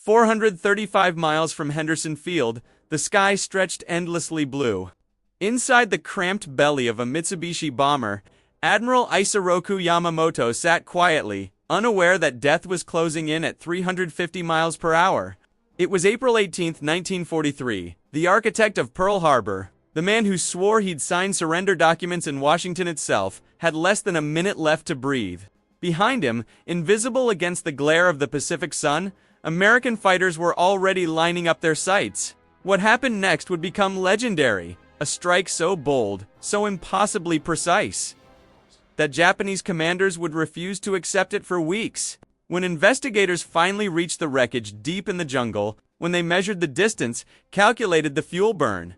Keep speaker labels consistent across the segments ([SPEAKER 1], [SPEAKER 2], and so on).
[SPEAKER 1] 435 miles from Henderson Field, the sky stretched endlessly blue. Inside the cramped belly of a Mitsubishi bomber, Admiral Isoroku Yamamoto sat quietly, unaware that death was closing in at 350 miles per hour. It was April 18, 1943, the architect of Pearl Harbor, the man who swore he'd sign surrender documents in Washington itself, had less than a minute left to breathe. Behind him, invisible against the glare of the Pacific sun, American fighters were already lining up their sights. What happened next would become legendary, a strike so bold, so impossibly precise, that Japanese commanders would refuse to accept it for weeks. When investigators finally reached the wreckage deep in the jungle, when they measured the distance, calculated the fuel burn,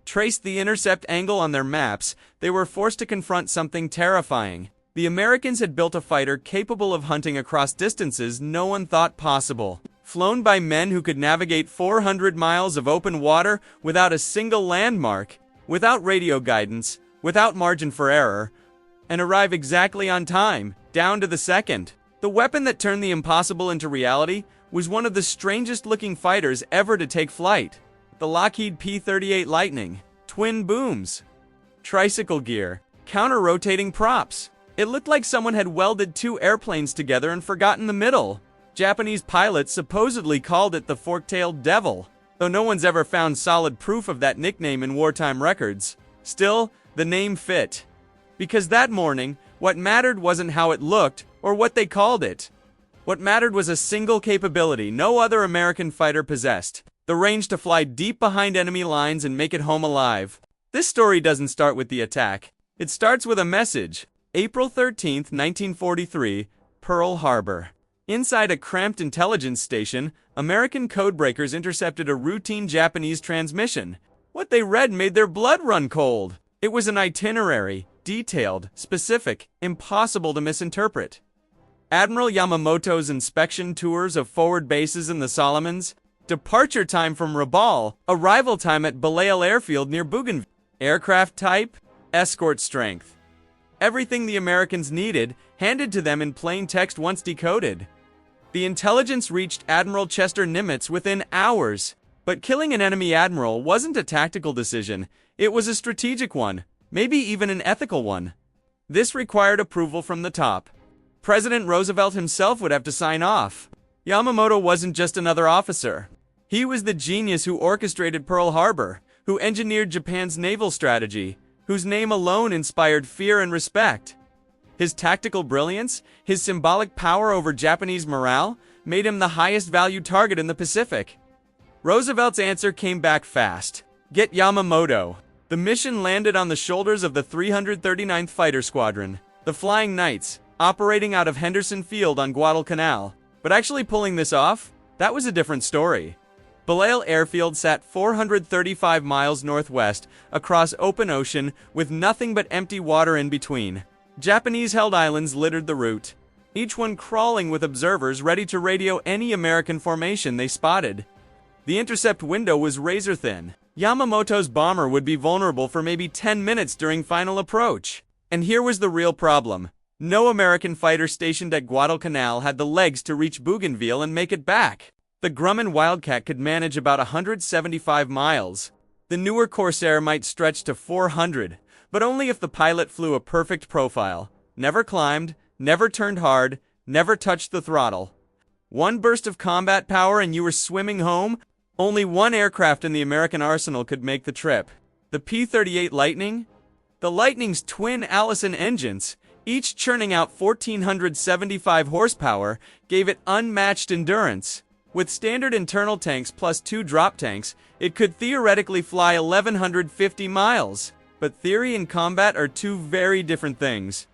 [SPEAKER 1] traced the intercept angle on their maps, they were forced to confront something terrifying. The Americans had built a fighter capable of hunting across distances no one thought possible. Flown by men who could navigate 400 miles of open water without a single landmark, without radio guidance, without margin for error, and arrive exactly on time, down to the second. The weapon that turned the impossible into reality was one of the strangest-looking fighters ever to take flight. The Lockheed P-38 Lightning. Twin booms, tricycle gear, counter-rotating props. It looked like someone had welded two airplanes together and forgotten the middle. Japanese pilots supposedly called it the fork-tailed devil, though no one's ever found solid proof of that nickname in wartime records. Still, the name fit. Because that morning, what mattered wasn't how it looked or what they called it. What mattered was a single capability no other American fighter possessed: the range to fly deep behind enemy lines and make it home alive. This story doesn't start with the attack. It starts with a message. April 13, 1943, Pearl Harbor. Inside a cramped intelligence station, American codebreakers intercepted a routine Japanese transmission. What they read made their blood run cold. It was an itinerary, detailed, specific, impossible to misinterpret. Admiral Yamamoto's inspection tours of forward bases in the Solomons, departure time from Rabaul, arrival time at Balale Airfield near Bougainville, aircraft type, escort strength. Everything the Americans needed, handed to them in plain text once decoded. The intelligence reached Admiral Chester Nimitz within hours. But killing an enemy admiral wasn't a tactical decision, it was a strategic one, maybe even an ethical one. This required approval from the top. President Roosevelt himself would have to sign off. Yamamoto wasn't just another officer. He was the genius who orchestrated Pearl Harbor, who engineered Japan's naval strategy, whose name alone inspired fear and respect. His tactical brilliance, his symbolic power over Japanese morale, made him the highest valued target in the Pacific. Roosevelt's answer came back fast. Get Yamamoto. The mission landed on the shoulders of the 339th Fighter Squadron, the Flying Knights, operating out of Henderson Field on Guadalcanal. But actually pulling this off, that was a different story. Balale Airfield sat 435 miles northwest, across open ocean, with nothing but empty water in between. Japanese-held islands littered the route, each one crawling with observers ready to radio any American formation they spotted. The intercept window was razor-thin. Yamamoto's bomber would be vulnerable for maybe 10 minutes during final approach. And here was the real problem. No American fighter stationed at Guadalcanal had the legs to reach Bougainville and make it back. The Grumman Wildcat could manage about 175 miles. The newer Corsair might stretch to 400, but only if the pilot flew a perfect profile. Never climbed, never turned hard, never touched the throttle. One burst of combat power and you were swimming home? Only one aircraft in the American arsenal could make the trip. The P-38 Lightning? The Lightning's twin Allison engines, each churning out 1,475 horsepower, gave it unmatched endurance. With standard internal tanks plus 2 drop tanks, it could theoretically fly 1,150 miles. But theory and combat are two very different things.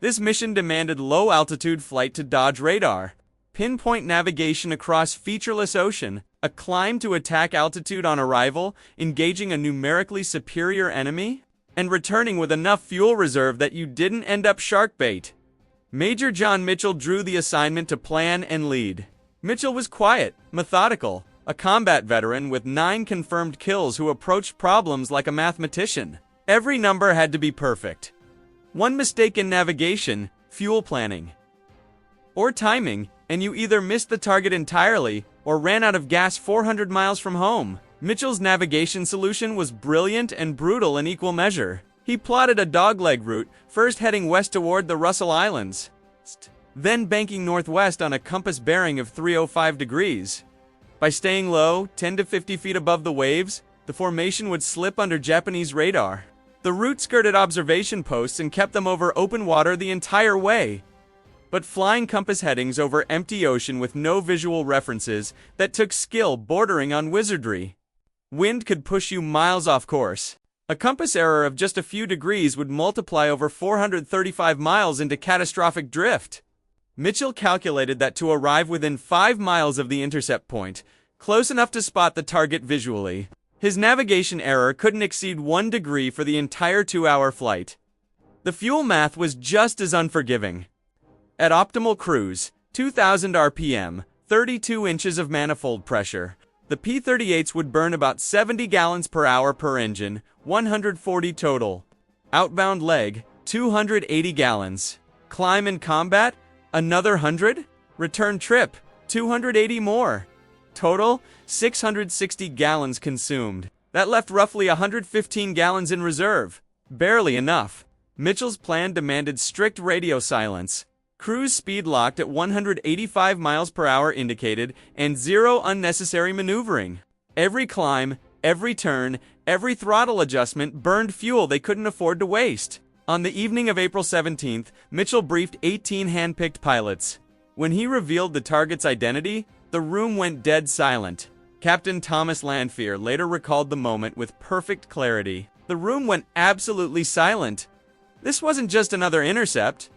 [SPEAKER 1] This mission demanded low-altitude flight to dodge radar, pinpoint navigation across featureless ocean, a climb to attack altitude on arrival, engaging a numerically superior enemy, and returning with enough fuel reserve that you didn't end up shark bait. Major John Mitchell drew the assignment to plan and lead. Mitchell was quiet, methodical, a combat veteran with 9 confirmed kills who approached problems like a mathematician. Every number had to be perfect. One mistake in navigation, fuel planning, or timing, and you either missed the target entirely or ran out of gas 400 miles from home. Mitchell's navigation solution was brilliant and brutal in equal measure. He plotted a dogleg route, first heading west toward the Russell Islands, then banking northwest on a compass bearing of 305 degrees. By staying low, 10 to 50 feet above the waves, the formation would slip under Japanese radar. The route skirted observation posts and kept them over open water the entire way. But flying compass headings over empty ocean with no visual references, that took skill bordering on wizardry. Wind could push you miles off course. A compass error of just a few degrees would multiply over 435 miles into catastrophic drift. Mitchell calculated that to arrive within 5 miles of the intercept point, close enough to spot the target visually, his navigation error couldn't exceed 1 degree for the entire 2-hour flight. The fuel math was just as unforgiving. At optimal cruise, 2,000 RPM, 32 inches of manifold pressure, the P-38s would burn about 70 gallons per hour per engine, 140 total. Outbound leg, 280 gallons. Climb and combat, another 100. Return trip, 280 more. Total, 660 gallons consumed. That left roughly 115 gallons in reserve. Barely enough. Mitchell's plan demanded strict radio silence. Cruise speed locked at 185 miles per hour indicated, and 0 unnecessary maneuvering. Every climb, every turn, every throttle adjustment burned fuel they couldn't afford to waste. On the evening of April 17th, Mitchell briefed 18 hand-picked pilots. When he revealed the target's identity, the room went dead silent. Captain Thomas Lanfear later recalled the moment with perfect clarity. The room went absolutely silent. This wasn't just another intercept.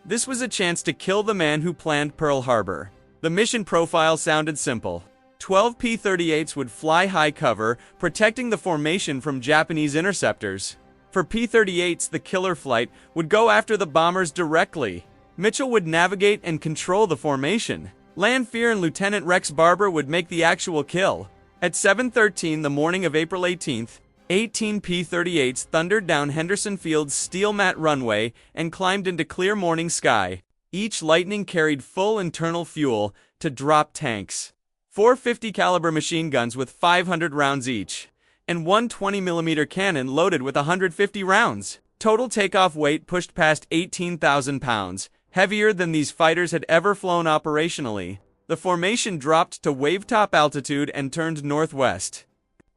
[SPEAKER 1] This was a chance to kill the man who planned Pearl Harbor. The mission profile sounded simple. 12 P-38s would fly high cover, protecting the formation from Japanese interceptors. For P-38s, the killer flight would go after the bombers directly. Mitchell would navigate and control the formation. Lanfear and Lieutenant Rex Barber would make the actual kill. At 7:13 the morning of April 18th, 18 P-38s thundered down Henderson Field's steel mat runway and climbed into clear morning sky. Each Lightning carried full internal fuel to drop tanks. 4 50 caliber machine guns with 500 rounds each, and one 20mm cannon loaded with 150 rounds. Total takeoff weight pushed past 18,000 pounds, heavier than these fighters had ever flown operationally. The formation dropped to wave-top altitude and turned northwest.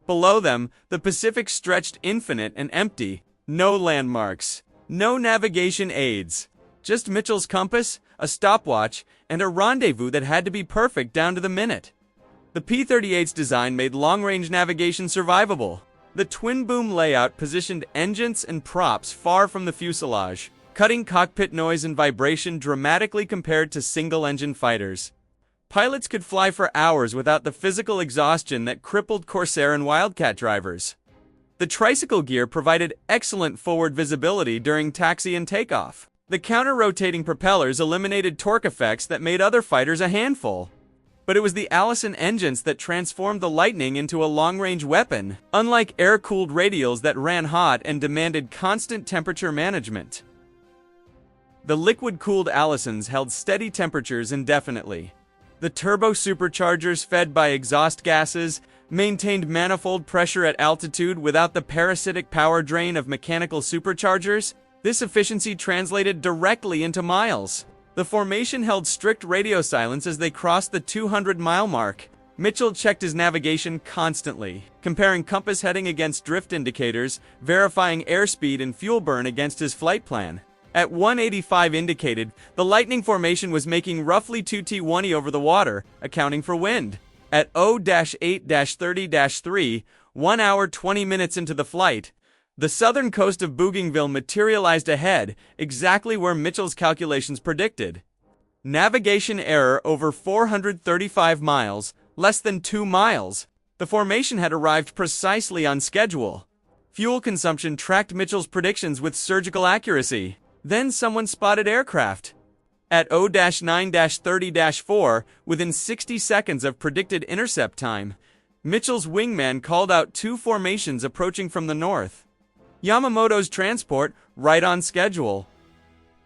[SPEAKER 1] Below them, the Pacific stretched infinite and empty. No landmarks, no navigation aids. Just Mitchell's compass, a stopwatch, and a rendezvous that had to be perfect down to the minute. The P-38's design made long-range navigation survivable. The twin-boom layout positioned engines and props far from the fuselage, cutting cockpit noise and vibration dramatically compared to single-engine fighters. Pilots could fly for hours without the physical exhaustion that crippled Corsair and Wildcat drivers. The tricycle gear provided excellent forward visibility during taxi and takeoff. The counter-rotating propellers eliminated torque effects that made other fighters a handful. But it was the Allison engines that transformed the Lightning into a long-range weapon, unlike air-cooled radials that ran hot and demanded constant temperature management. The liquid-cooled Allisons held steady temperatures indefinitely. The turbo superchargers fed by exhaust gases maintained manifold pressure at altitude without the parasitic power drain of mechanical superchargers. This efficiency translated directly into miles. The formation held strict radio silence as they crossed the 200-mile mark. Mitchell checked his navigation constantly, comparing compass heading against drift indicators, verifying airspeed and fuel burn against his flight plan. At 185 indicated, the Lightning formation was making roughly 2 T-20 over the water, accounting for wind. At 0-8-30-3, 1 hour 20 minutes into the flight, the southern coast of Bougainville materialized ahead, exactly where Mitchell's calculations predicted. Navigation error over 435 miles, less than 2 miles. The formation had arrived precisely on schedule. Fuel consumption tracked Mitchell's predictions with surgical accuracy. Then someone spotted aircraft. At 0-9-30-4, within 60 seconds of predicted intercept time, Mitchell's wingman called out 2 formations approaching from the north. Yamamoto's transport, right on schedule.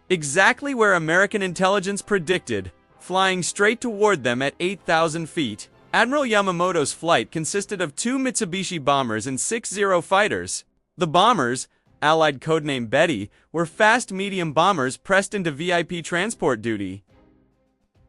[SPEAKER 1] Exactly where American intelligence predicted. flying straight toward them at 8,000 feet. Admiral Yamamoto's flight consisted of 2 Mitsubishi bombers and 6 Zero fighters. The bombers, Allied codename Betty, were fast-medium bombers pressed into VIP transport duty.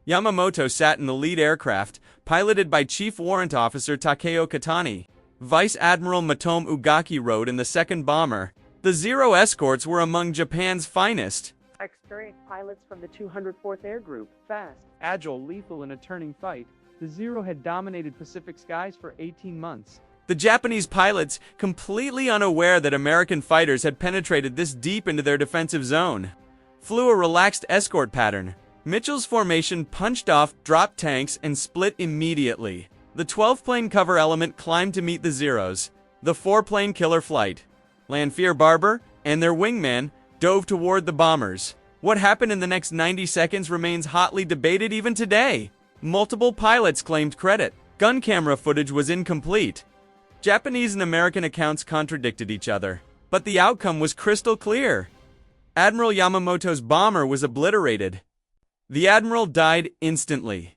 [SPEAKER 1] Yamamoto sat in the lead aircraft, piloted by Chief Warrant Officer Takeo Katani. Vice Admiral Matome Ugaki rode in the second bomber. The Zero escorts were among Japan's finest.
[SPEAKER 2] Experienced pilots from the 204th Air Group, fast, agile, lethal in a turning fight. The Zero had dominated Pacific skies for 18 months.
[SPEAKER 1] The Japanese pilots, completely unaware that American fighters had penetrated this deep into their defensive zone, flew a relaxed escort pattern. Mitchell's formation punched off, dropped tanks, and split immediately. The 12-plane cover element climbed to meet the Zeros. The 4-plane killer flight, Lanfear Barber, and their wingman dove toward the bombers. What happened in the next 90 seconds remains hotly debated even today. Multiple pilots claimed credit. Gun camera footage was incomplete. Japanese and American accounts contradicted each other, but the outcome was crystal clear. Admiral Yamamoto's bomber was obliterated. The Admiral died instantly.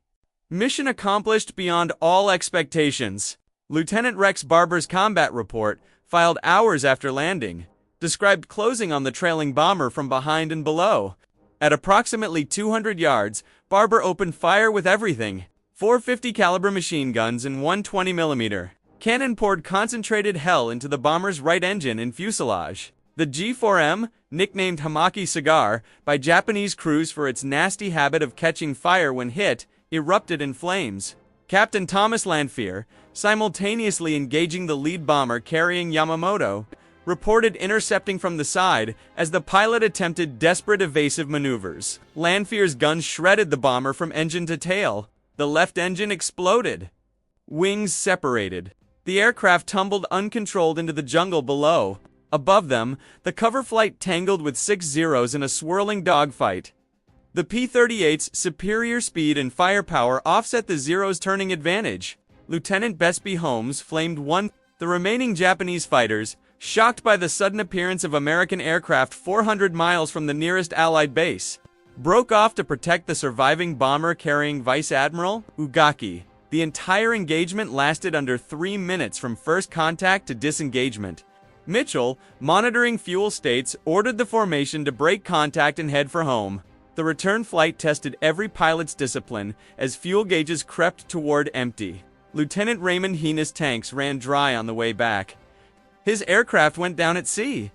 [SPEAKER 1] Mission accomplished beyond all expectations. Lieutenant Rex Barber's combat report, filed hours after landing, described closing on the trailing bomber from behind and below. At approximately 200 yards, Barber opened fire with everything. 450 caliber machine guns and 120 mm cannon poured concentrated hell into the bomber's right engine and fuselage. The G4M, nicknamed Hamaki Cigar by Japanese crews for its nasty habit of catching fire when hit, erupted in flames. Captain Thomas Lanfear, simultaneously engaging the lead bomber carrying Yamamoto, reported intercepting from the side as the pilot attempted desperate evasive maneuvers. Lanfear's gun shredded the bomber from engine to tail. The left engine exploded. Wings separated. The aircraft tumbled uncontrolled into the jungle below. Above them, the cover flight tangled with 6 Zeros in a swirling dogfight. The P-38's superior speed and firepower offset the Zero's turning advantage. Lieutenant Besby Holmes flamed one. The remaining Japanese fighters, shocked by the sudden appearance of American aircraft 400 miles from the nearest Allied base, broke off to protect the surviving bomber carrying Vice Admiral Ugaki. The entire engagement lasted under 3 minutes from first contact to disengagement. Mitchell, monitoring fuel states, ordered the formation to break contact and head for home. The return flight tested every pilot's discipline as fuel gauges crept toward empty. Lieutenant Raymond Heena's tanks ran dry on the way back. His aircraft went down at sea.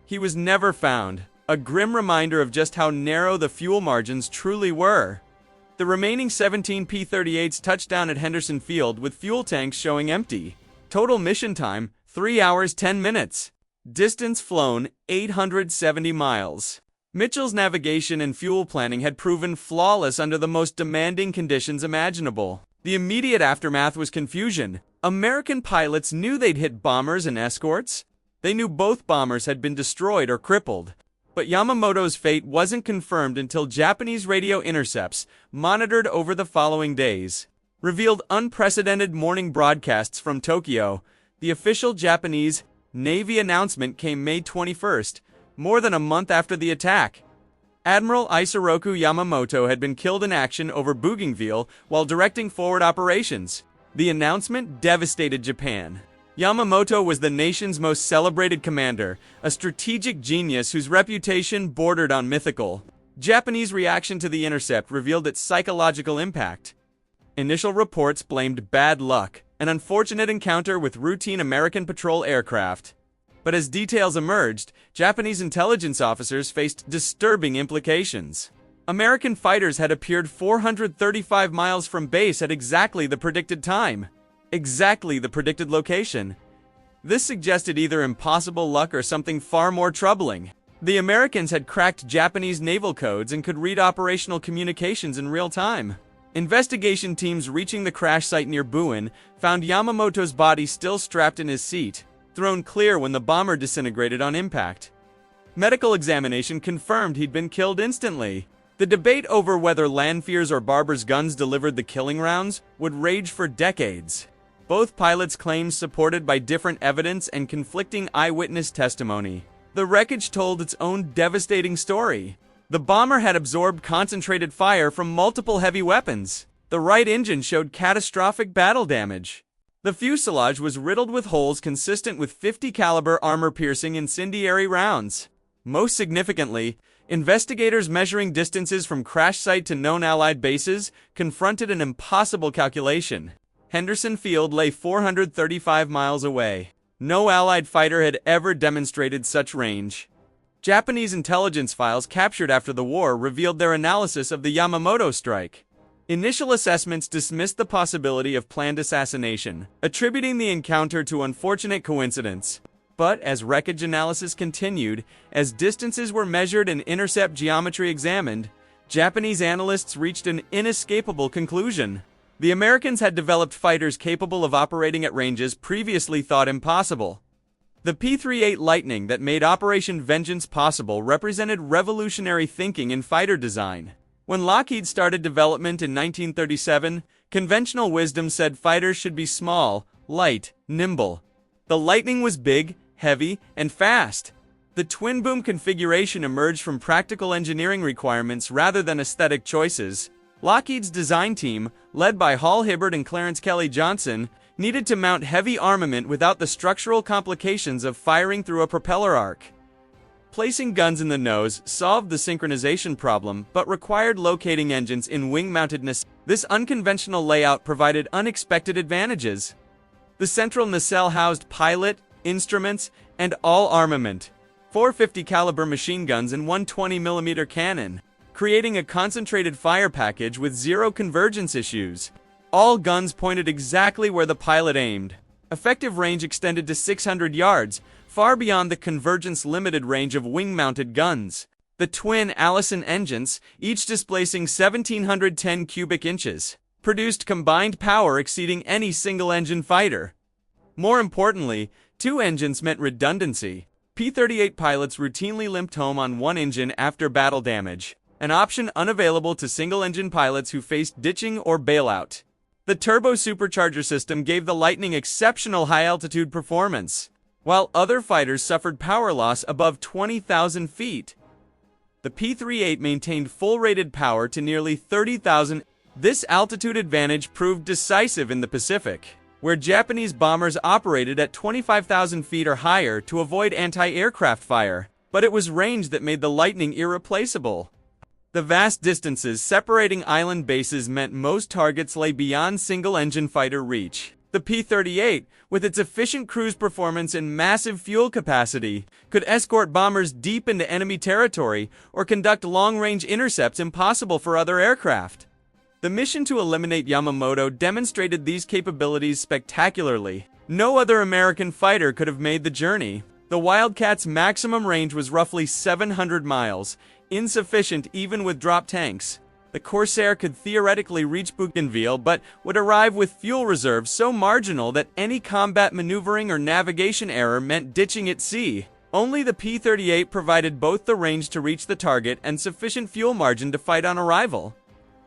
[SPEAKER 1] He was never found, a grim reminder of just how narrow the fuel margins truly were. The remaining 17 P-38s touched down at Henderson Field with fuel tanks showing empty. Total mission time, 3 hours 10 minutes. Distance flown, 870 miles. Mitchell's navigation and fuel planning had proven flawless under the most demanding conditions imaginable. The immediate aftermath was confusion. American pilots knew they'd hit bombers and escorts. They knew both bombers had been destroyed or crippled. But Yamamoto's fate wasn't confirmed until Japanese radio intercepts, monitored over the following days, revealed unprecedented morning broadcasts from Tokyo. The official Japanese Navy announcement came May 21st, more than a month after the attack. Admiral Isoroku Yamamoto had been killed in action over Bougainville while directing forward operations. The announcement devastated Japan. Yamamoto was the nation's most celebrated commander, a strategic genius whose reputation bordered on mythical. Japanese reaction to the intercept revealed its psychological impact. Initial reports blamed bad luck, an unfortunate encounter with routine American patrol aircraft. But as details emerged, Japanese intelligence officers faced disturbing implications. American fighters had appeared 435 miles from base at exactly the predicted time. Exactly the predicted location. This suggested either impossible luck or something far more troubling. The Americans had cracked Japanese naval codes and could read operational communications in real time. Investigation teams reaching the crash site near Buin found Yamamoto's body still strapped in his seat, thrown clear when the bomber disintegrated on impact. Medical examination confirmed he'd been killed instantly. The debate over whether Lanfear's or Barber's guns delivered the killing rounds would rage for decades. Both pilots' claims supported by different evidence and conflicting eyewitness testimony. The wreckage told its own devastating story. The bomber had absorbed concentrated fire from multiple heavy weapons. The right engine showed catastrophic battle damage. The fuselage was riddled with holes consistent with 50 caliber armor-piercing incendiary rounds. Most significantly, investigators measuring distances from crash site to known Allied bases confronted an impossible calculation. Henderson Field lay 435 miles away. No Allied fighter had ever demonstrated such range. Japanese intelligence files captured after the war revealed their analysis of the Yamamoto strike. Initial assessments dismissed the possibility of planned assassination, attributing the encounter to unfortunate coincidence. But as wreckage analysis continued, as distances were measured and intercept geometry examined, Japanese analysts reached an inescapable conclusion. The Americans had developed fighters capable of operating at ranges previously thought impossible. The P-38 Lightning that made Operation Vengeance possible represented revolutionary thinking in fighter design. When Lockheed started development in 1937, conventional wisdom said fighters should be small, light, nimble. The Lightning was big, heavy, and fast. The twin-boom configuration emerged from practical engineering requirements rather than aesthetic choices. Lockheed's design team, led by Hall Hibbard and Clarence Kelly Johnson, needed to mount heavy armament without the structural complications of firing through a propeller arc. Placing guns in the nose solved the synchronization problem, but required locating engines in wing-mountedness. This unconventional layout provided unexpected advantages. The central nacelle housed pilot, instruments, and all armament. 450 caliber machine guns and one 20mm cannon, creating a concentrated fire package with zero convergence issues. All guns pointed exactly where the pilot aimed. Effective range extended to 600 yards, far beyond the convergence-limited range of wing-mounted guns. The twin Allison engines, each displacing 1,710 cubic inches, produced combined power exceeding any single-engine fighter. More importantly, two engines meant redundancy. P-38 pilots routinely limped home on one engine after battle damage, an option unavailable to single-engine pilots who faced ditching or bailout. The turbo supercharger system gave the Lightning exceptional high-altitude performance, while other fighters suffered power loss above 20,000 feet. The P-38 maintained full-rated power to nearly 30,000. This altitude advantage proved decisive in the Pacific, where Japanese bombers operated at 25,000 feet or higher to avoid anti-aircraft fire, but it was range that made the Lightning irreplaceable. The vast distances separating island bases meant most targets lay beyond single-engine fighter reach. The P-38, with its efficient cruise performance and massive fuel capacity, could escort bombers deep into enemy territory or conduct long-range intercepts impossible for other aircraft. The mission to eliminate Yamamoto demonstrated these capabilities spectacularly. No other American fighter could have made the journey. The Wildcat's maximum range was roughly 700 miles, insufficient even with drop tanks. The Corsair could theoretically reach Bougainville but would arrive with fuel reserves so marginal that any combat maneuvering or navigation error meant ditching at sea. Only the P-38 provided both the range to reach the target and sufficient fuel margin to fight on arrival.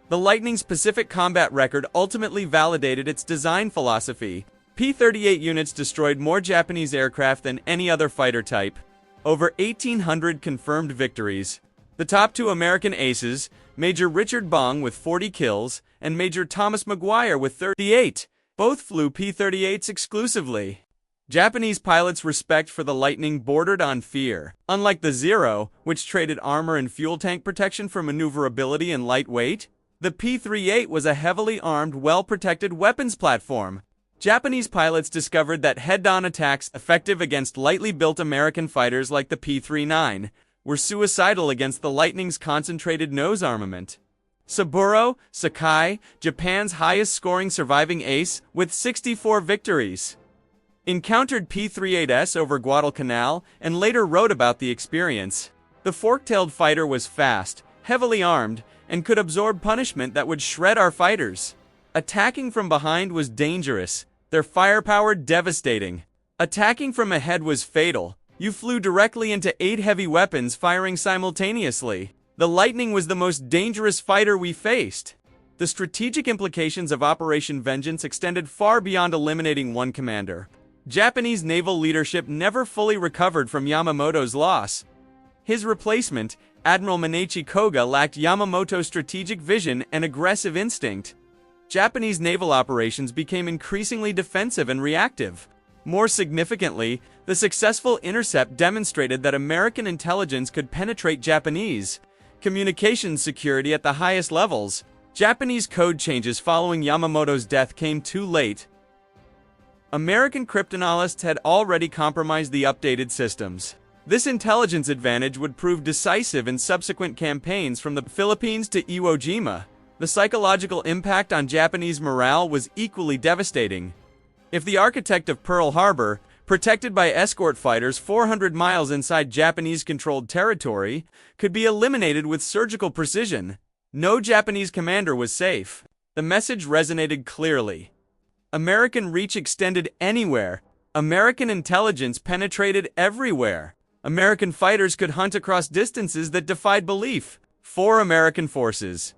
[SPEAKER 1] The Lightning's Pacific combat record ultimately validated its design philosophy. P-38 units destroyed more Japanese aircraft than any other fighter type. Over 1,800 confirmed victories. The top two American aces, Major Richard Bong with 40 kills and Major Thomas McGuire with 38, both flew P-38s exclusively. Japanese pilots' respect for the Lightning bordered on fear. Unlike the Zero, which traded armor and fuel tank protection for maneuverability and lightweight, the P-38 was a heavily armed, well-protected weapons platform. Japanese pilots discovered that head-on attacks effective against lightly built American fighters like the P-39 were suicidal against the Lightning's concentrated nose armament. Saburo Sakai, Japan's highest-scoring surviving ace, with 64 victories, encountered P-38s over Guadalcanal and later wrote about the experience. The fork-tailed fighter was fast, heavily armed, and could absorb punishment that would shred our fighters. Attacking from behind was dangerous, their firepower devastating. Attacking from ahead was fatal. You flew directly into 8 heavy weapons firing simultaneously. The Lightning was the most dangerous fighter we faced. The strategic implications of Operation Vengeance extended far beyond eliminating one commander. Japanese naval leadership never fully recovered from Yamamoto's loss. His replacement, Admiral Manechi Koga lacked Yamamoto's strategic vision and aggressive instinct. Japanese naval operations became increasingly defensive and reactive. More significantly, the successful intercept demonstrated that American intelligence could penetrate Japanese communications security at the highest levels. Japanese code changes following Yamamoto's death came too late. American cryptanalysts had already compromised the updated systems. This intelligence advantage would prove decisive in subsequent campaigns from the Philippines to Iwo Jima. The psychological impact on Japanese morale was equally devastating. If the architect of Pearl Harbor, protected by escort fighters 400 miles inside Japanese-controlled territory, could be eliminated with surgical precision, no Japanese commander was safe. The message resonated clearly. American reach extended anywhere. American intelligence penetrated everywhere. American fighters could hunt across distances that defied belief. For American forces,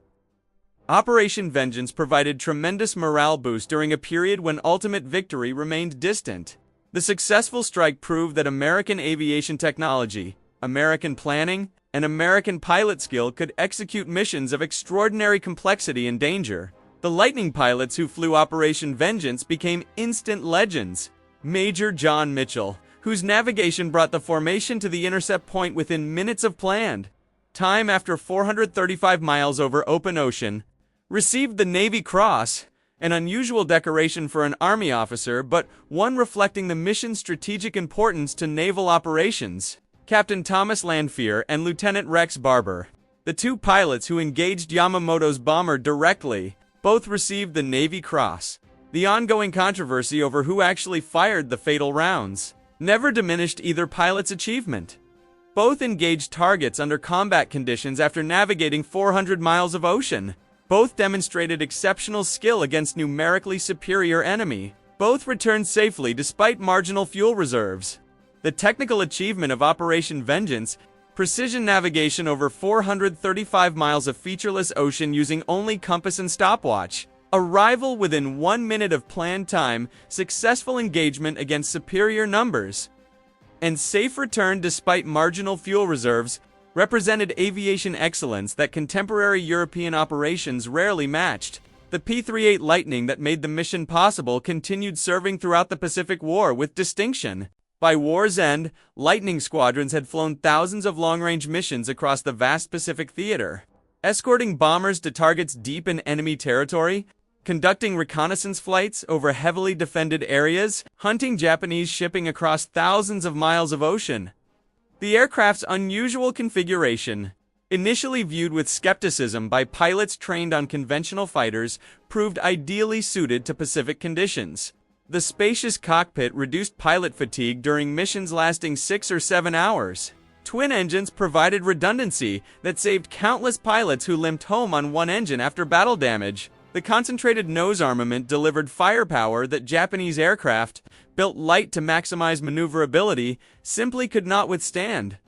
[SPEAKER 1] Operation Vengeance provided tremendous morale boost during a period when ultimate victory remained distant. The successful strike proved that American aviation technology, American planning, and American pilot skill could execute missions of extraordinary complexity and danger. The Lightning pilots who flew Operation Vengeance became instant legends. Major John Mitchell, whose navigation brought the formation to the intercept point within minutes of planned time after 435 miles over open ocean, received the Navy Cross, an unusual decoration for an Army officer, but one reflecting the mission's strategic importance to naval operations. Captain Thomas Lanphier and Lieutenant Rex Barber, the two pilots who engaged Yamamoto's bomber directly, both received the Navy Cross. The ongoing controversy over who actually fired the fatal rounds never diminished either pilot's achievement. Both engaged targets under combat conditions after navigating 400 miles of ocean. Both demonstrated exceptional skill against numerically superior enemy. Both returned safely despite marginal fuel reserves. The technical achievement of Operation Vengeance, precision navigation over 435 miles of featureless ocean using only compass and stopwatch, arrival within 1 minute of planned time, successful engagement against superior numbers, and safe return despite marginal fuel reserves, represented aviation excellence that contemporary European operations rarely matched. The P-38 Lightning that made the mission possible continued serving throughout the Pacific War with distinction. By war's end, Lightning squadrons had flown thousands of long-range missions across the vast Pacific theater, escorting bombers to targets deep in enemy territory, conducting reconnaissance flights over heavily defended areas, hunting Japanese shipping across thousands of miles of ocean. The aircraft's unusual configuration, initially viewed with skepticism by pilots trained on conventional fighters, proved ideally suited to Pacific conditions. The spacious cockpit reduced pilot fatigue during missions lasting 6 or 7 hours. Twin engines provided redundancy that saved countless pilots who limped home on one engine after battle damage. The concentrated nose armament delivered firepower that Japanese aircraft, built light to maximize maneuverability, simply could not withstand.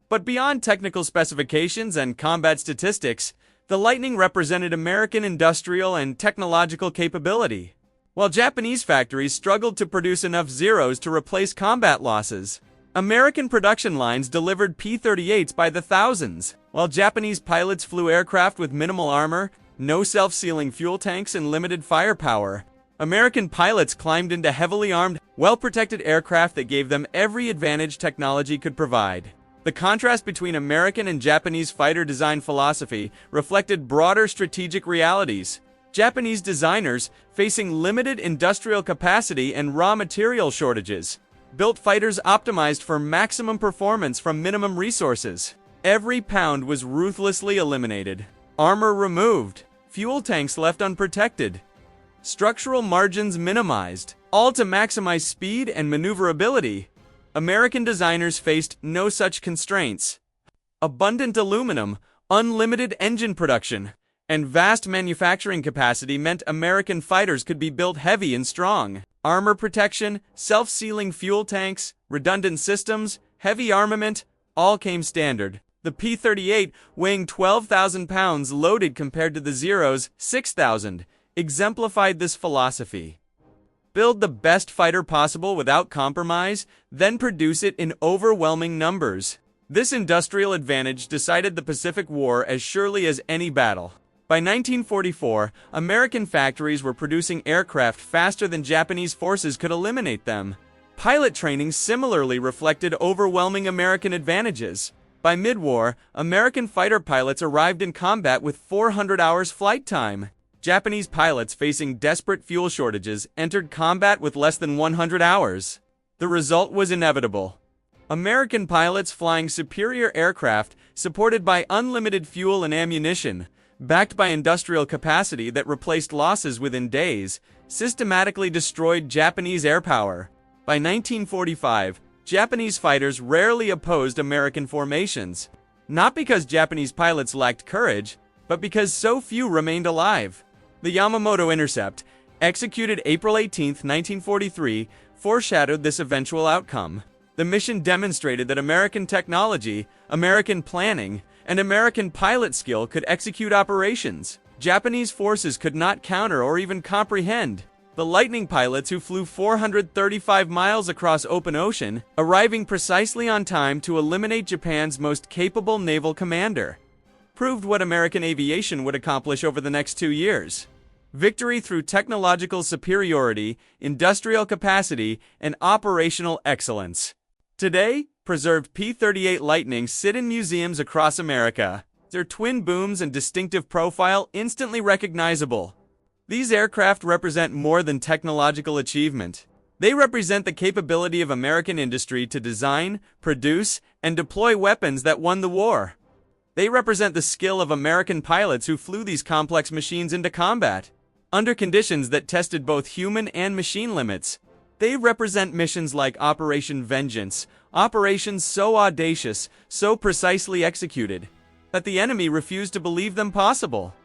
[SPEAKER 1] But beyond technical specifications and combat statistics, the Lightning represented American industrial and technological capability. While Japanese factories struggled to produce enough Zeros to replace combat losses, American production lines delivered P-38s by the thousands. While Japanese pilots flew aircraft with minimal armor, no self-sealing fuel tanks, and limited firepower, American pilots climbed into heavily armed, well-protected aircraft that gave them every advantage technology could provide. The contrast between American and Japanese fighter design philosophy reflected broader strategic realities. Japanese designers, facing limited industrial capacity and raw material shortages, built fighters optimized for maximum performance from minimum resources. Every pound was ruthlessly eliminated, armor removed, fuel tanks left unprotected, structural margins minimized, all to maximize speed and maneuverability. American designers faced no such constraints. Abundant aluminum, unlimited engine production, and vast manufacturing capacity meant American fighters could be built heavy and strong. Armor protection, self-sealing fuel tanks, redundant systems, heavy armament, all came standard. The P-38, weighing 12,000 pounds loaded compared to the Zero's 6,000, exemplified this philosophy. Build the best fighter possible without compromise, then produce it in overwhelming numbers. This industrial advantage decided the Pacific War as surely as any battle. By 1944, American factories were producing aircraft faster than Japanese forces could eliminate them. Pilot training similarly reflected overwhelming American advantages. By mid-war, American fighter pilots arrived in combat with 400 hours flight time. Japanese pilots facing desperate fuel shortages entered combat with less than 100 hours. The result was inevitable. American pilots flying superior aircraft supported by unlimited fuel and ammunition, backed by industrial capacity that replaced losses within days, systematically destroyed Japanese air power. By 1945, Japanese fighters rarely opposed American formations, not because Japanese pilots lacked courage, but because so few remained alive. The Yamamoto intercept, executed April 18, 1943, foreshadowed this eventual outcome. The mission demonstrated that American technology, American planning, and American pilot skill could execute operations Japanese forces could not counter or even comprehend. The Lightning pilots who flew 435 miles across open ocean, arriving precisely on time to eliminate Japan's most capable naval commander, proved what American aviation would accomplish over the next 2 years. Victory through technological superiority, industrial capacity, and operational excellence. Today, preserved P-38 Lightnings sit in museums across America, their twin booms and distinctive profile instantly recognizable. These aircraft represent more than technological achievement. They represent the capability of American industry to design, produce, and deploy weapons that won the war. They represent the skill of American pilots who flew these complex machines into combat, under conditions that tested both human and machine limits. They represent missions like Operation Vengeance, operations so audacious, so precisely executed, that the enemy refused to believe them possible.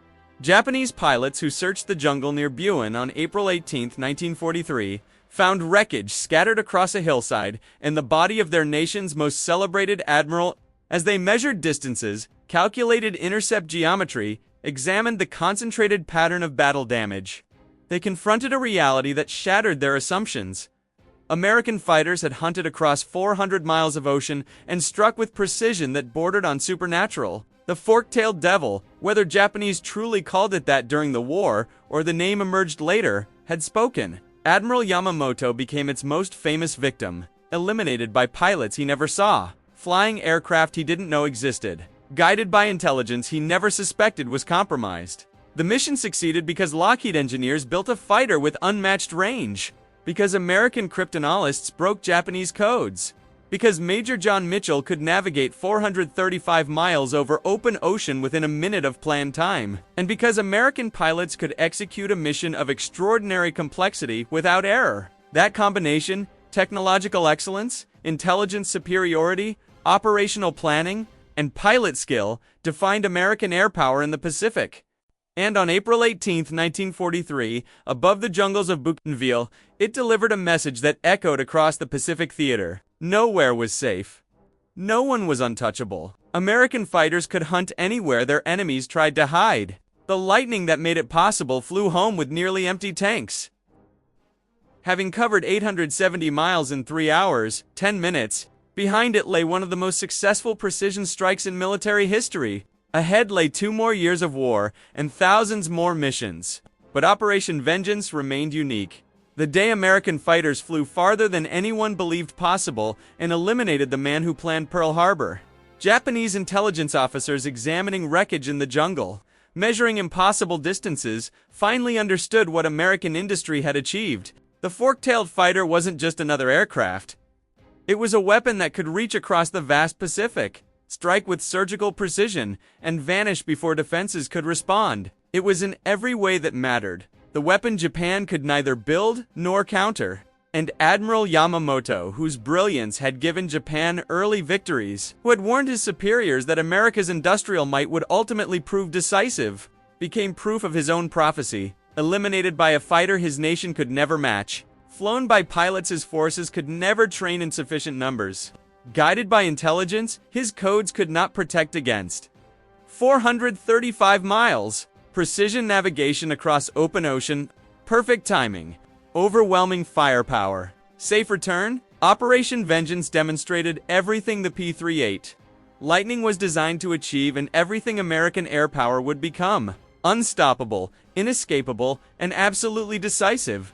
[SPEAKER 1] Japanese pilots who searched the jungle near Buin on April 18, 1943, found wreckage scattered across a hillside and the body of their nation's most celebrated admiral. As they measured distances, calculated intercept geometry, examined the concentrated pattern of battle damage, they confronted a reality that shattered their assumptions. American fighters had hunted across 400 miles of ocean and struck with precision that bordered on supernatural. The fork-tailed devil, whether Japanese truly called it that during the war or the name emerged later, had spoken. Admiral Yamamoto became its most famous victim, eliminated by pilots he never saw, flying aircraft he didn't know existed, guided by intelligence he never suspected was compromised. The mission succeeded because Lockheed engineers built a fighter with unmatched range, because American cryptanalysts broke Japanese codes, because Major John Mitchell could navigate 435 miles over open ocean within a minute of planned time, and because American pilots could execute a mission of extraordinary complexity without error. That combination, technological excellence, intelligence superiority, operational planning, and pilot skill, defined American air power in the Pacific. And on April 18, 1943, above the jungles of Bougainville, it delivered a message that echoed across the Pacific theater. Nowhere was safe. No one was untouchable. American fighters could hunt anywhere their enemies tried to hide. The Lightning that made it possible flew home with nearly empty tanks. Having covered 870 miles in 3 hours, 10 minutes, behind it lay one of the most successful precision strikes in military history. Ahead lay 2 more years of war and thousands more missions. But Operation Vengeance remained unique. The day American fighters flew farther than anyone believed possible and eliminated the man who planned Pearl Harbor. Japanese intelligence officers examining wreckage in the jungle, measuring impossible distances, finally understood what American industry had achieved. The fork-tailed fighter wasn't just another aircraft. It was a weapon that could reach across the vast Pacific, strike with surgical precision, and vanish before defenses could respond. It was in every way that mattered. The weapon Japan could neither build nor counter. And Admiral Yamamoto, whose brilliance had given Japan early victories, who had warned his superiors that America's industrial might would ultimately prove decisive, became proof of his own prophecy. Eliminated by a fighter his nation could never match. Flown by pilots his forces could never train in sufficient numbers. Guided by intelligence his codes could not protect against. 435 miles. Precision navigation across open ocean, perfect timing, overwhelming firepower. Safe return? Operation Vengeance demonstrated everything the P-38 Lightning was designed to achieve and everything American air power would become: unstoppable, inescapable, and absolutely decisive.